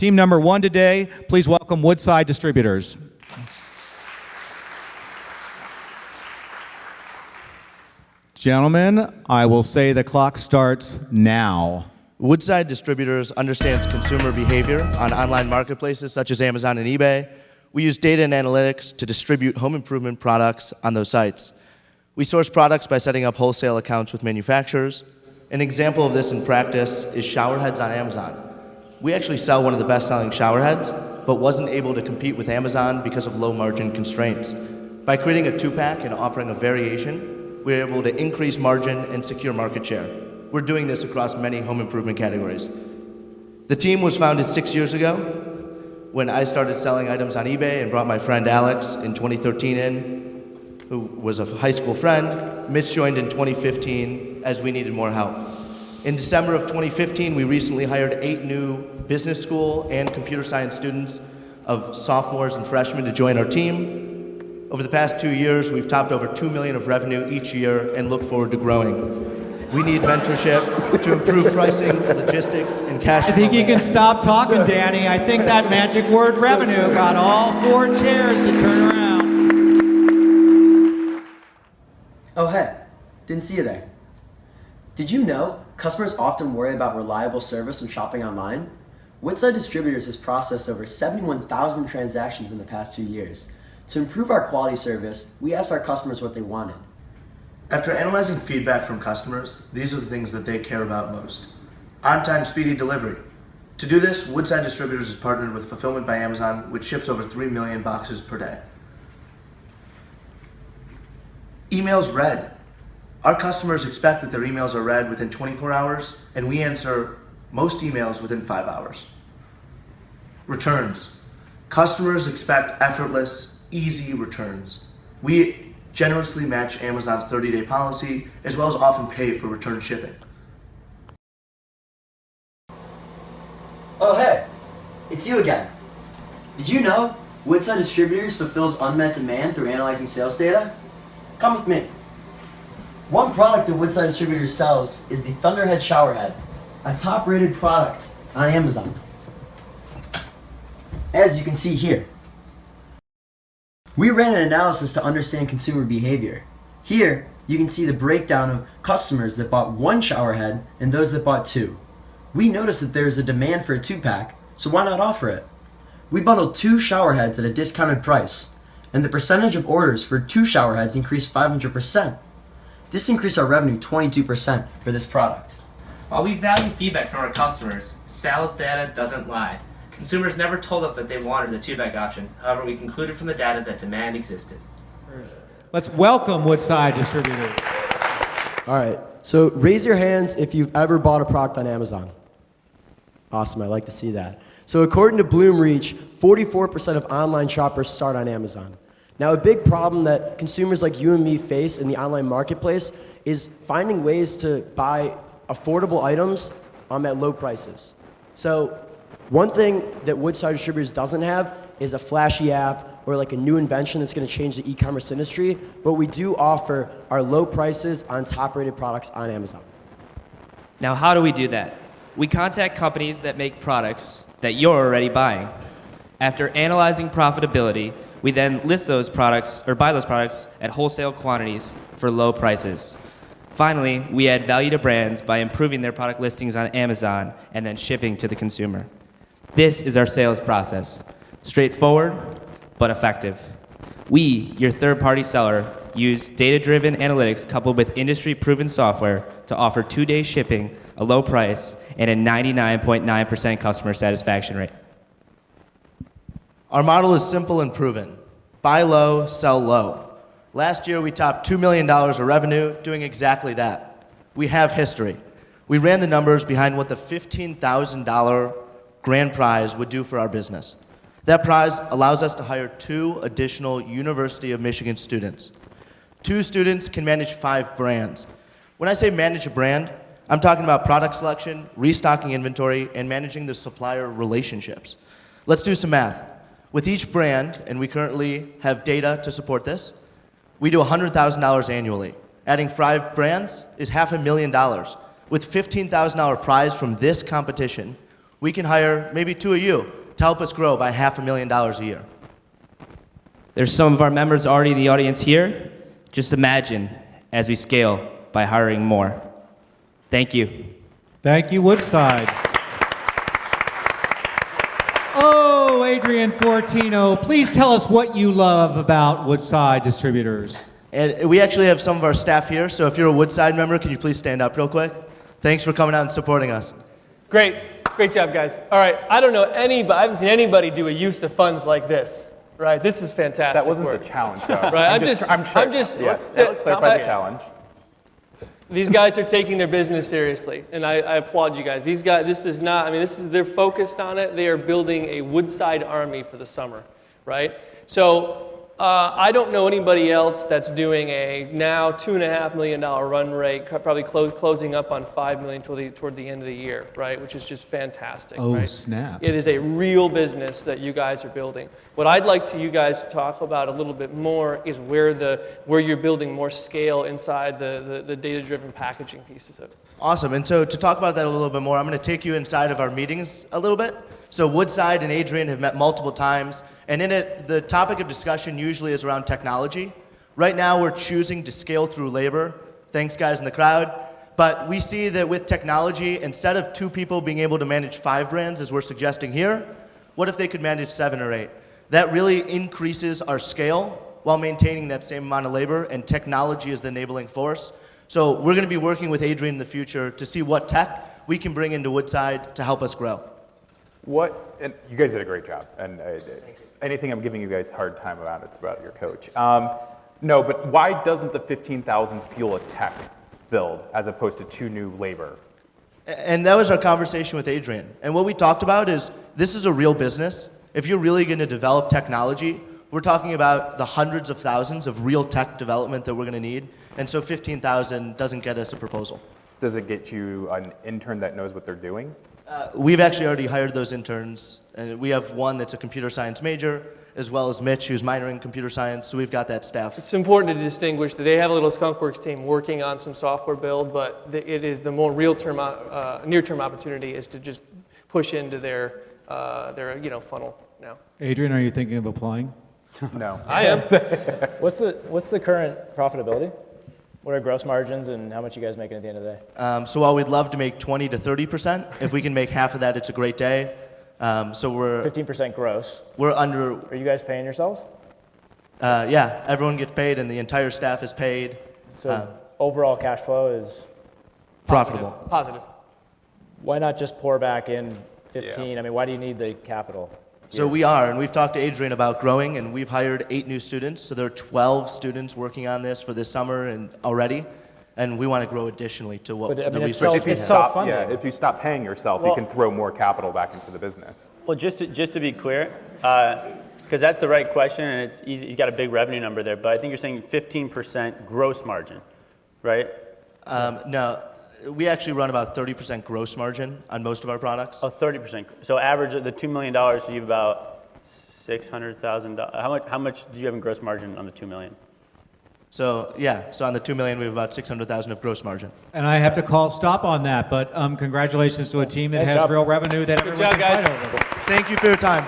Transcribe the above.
Team number 1 today, please welcome Woodside Distributors. Gentlemen, I will say the clock starts now. Woodside Distributors understands consumer behavior on online marketplaces such as Amazon and eBay. We use data and analytics to distribute home improvement products on those sites. We source products by setting up wholesale accounts with manufacturers. An example of this in practice is shower heads on Amazon. We actually sell one of the best-selling shower heads, but wasn't able to compete with Amazon because of low margin constraints. By creating a 2-pack and offering a variation, we were able to increase margin and secure market share. We're doing this across many home improvement categories. The team was founded 6 years ago when I started selling items on eBay and brought my friend Alex in 2013 in, who was a high school friend. Mitch joined in 2015 as we needed more help. In December of 2015, we recently hired 8 new business school and computer science students of sophomores and freshmen to join our team. Over the past 2 years, we've topped over $2 million of revenue each year and look forward to growing. We need mentorship to improve pricing, logistics, and cash flow. I think you can stop talking, Danny. I think that magic word revenue got all 4 chairs to turn around. Oh, hey, didn't see you there. Did you know customers often worry about reliable service when shopping online? Woodside Distributors has processed over 71,000 transactions in the past 2 years. To improve our quality service, we asked our customers what they wanted. After analyzing feedback from customers, these are the things that they care about most. On-time, speedy delivery. To do this, Woodside Distributors has partnered with Fulfillment by Amazon, which ships over 3 million boxes per day. Emails read. Our customers expect that their emails are read within 24 hours, and we answer most emails within 5 hours. Returns. Customers expect effortless, easy returns. We generously match Amazon's 30-day policy, as well as often pay for return shipping. Oh, hey, it's you again. Did you know Woodside Distributors fulfills unmet demand through analyzing sales data? Come with me. One product that Woodside Distributors sells is the Thunderhead Shower Head, a top-rated product on Amazon. As you can see here. We ran an analysis to understand consumer behavior. Here, you can see the breakdown of customers that bought 1 shower head and those that bought 2. We noticed that there is a demand for a 2-pack, so why not offer it? We bundled 2 shower heads at a discounted price, and the percentage of orders for 2 shower heads increased 500%. This increased our revenue 22% for this product. While we value feedback from our customers, sales data doesn't lie. Consumers never told us that they wanted the 2-pack option. However, we concluded from the data that demand existed. Let's welcome Woodside Distributors. All right, so raise your hands if you've ever bought a product on Amazon. Awesome, I like to see that. So according to Bloomreach, 44% of online shoppers start on Amazon. Now, a big problem that consumers like you and me face in the online marketplace is finding ways to buy affordable items at low prices. So one thing that Woodside Distributors doesn't have is a flashy app or like a new invention that's going to change the e-commerce industry, but we do offer our low prices on top-rated products on Amazon. Now, how do we do that? We contact companies that make products that you're already buying. After analyzing profitability, we then list those products or buy those products at wholesale quantities for low prices. Finally, we add value to brands by improving their product listings on Amazon and then shipping to the consumer. This is our sales process. Straightforward, but effective. We, your third-party seller, use data-driven analytics coupled with industry-proven software to offer 2-day shipping, a low price, and a 99.9% customer satisfaction rate. Our model is simple and proven. Buy low, sell low. Last year, we topped $2 million of revenue doing exactly that. We have history. We ran the numbers behind what the $15,000 grand prize would do for our business. That prize allows us to hire 2 additional University of Michigan students. 2 students can manage 5 brands. When I say manage a brand, I'm talking about product selection, restocking inventory, and managing the supplier relationships. Let's do some math. With each brand, and we currently have data to support this, we do $100,000 annually. Adding 5 brands is $500,000. With $15,000 prize from this competition, we can hire maybe 2 of you to help us grow by $500,000 a year. There's some of our members already in the audience here. Just imagine as we scale by hiring more. Thank you. Thank you, Woodside. Oh, Adrian Fortino, please tell us what you love about Woodside Distributors. And we actually have some of our staff here, so if you're a Woodside member, can you please stand up real quick? Thanks for coming out and supporting us. Great job, guys. All right, I don't know anybody, I haven't seen anybody do a use of funds like this. Right, this is fantastic. That wasn't work. the challenge, though. Right, I'm just. Let's clarify the challenge. These guys are taking their business seriously, and I applaud you guys. These guys, this is not. I mean, they're focused on it. They are building a Woodside army for the summer, right? So. I don't know anybody else that's doing a now $2.5 million run rate, probably closing up on $5 million toward the end of the year, right? Which is just fantastic. Oh, right? snap. It is a real business that you guys are building. What I'd like you guys to talk about a little bit more is where you're building more scale inside the data-driven packaging pieces of it. Awesome, and so to talk about that a little bit more, I'm going to take you inside of our meetings a little bit. So Woodside and Adrian have met multiple times, and in it, the topic of discussion usually is around technology. Right now, we're choosing to scale through labor. Thanks, guys in the crowd. But we see that with technology, instead of 2 people being able to manage 5 brands, as we're suggesting here, what if they could manage 7 or 8? That really increases our scale while maintaining that same amount of labor, and technology is the enabling force. So we're going to be working with Adrian in the future to see what tech we can bring into Woodside to help us grow. And you guys did a great job, and anything I'm giving you guys a hard time about, it's about your coach. No, but why doesn't the 15,000 fuel a tech build as opposed to 2 new labor? And that was our conversation with Adrian. And what we talked about is this is a real business. If you're really going to develop technology, we're talking about the hundreds of thousands of real tech development that we're going to need. And so 15,000 doesn't get us a proposal. Does it get you an intern that knows what they're doing? We've actually already hired those interns. And we have one that's a computer science major, as well as Mitch, who's minoring in computer science. So we've got that staff. It's important to distinguish that they have a little Skunkworks team working on some software build, but it is the more near-term opportunity is to just push into their funnel now. Adrian, are you thinking of applying? No. I am. What's the current profitability? What are gross margins and how much you guys making at the end of the day? So while we'd love to make 20 to 30%, if we can make half of that, it's a great day. So we're 15% gross. We're under. Are you guys paying yourselves? Yeah, everyone gets paid, and the entire staff is paid. So overall cash flow is Profitable. Positive. Why not just pour back in 15? Yeah. I mean, why do you need the capital? So we are, and we've talked to Adrian about growing, and we've hired 8 new students. So there are 12 students working on this for this summer and already, and we want to grow additionally to what But, I the mean, research. it's self-funding. Yeah, if you stop paying yourself, you can throw more capital back into the business. Well, just to be clear, because that's the right question, and it's easy. You got a big revenue number there, but I think you're saying 15% gross margin, right? No, we actually run about 30% gross margin on most of our products. Oh, 30%. So average of the $2 million, so you have about $600,000. How much do you have in gross margin on the $2 million? So yeah, so on the $2 million, we have about $600,000 of gross margin. And I have to call stop on that, but congratulations to a team that Nice has job. real revenue that everyone job, can guys. fight over. Thank you for your time.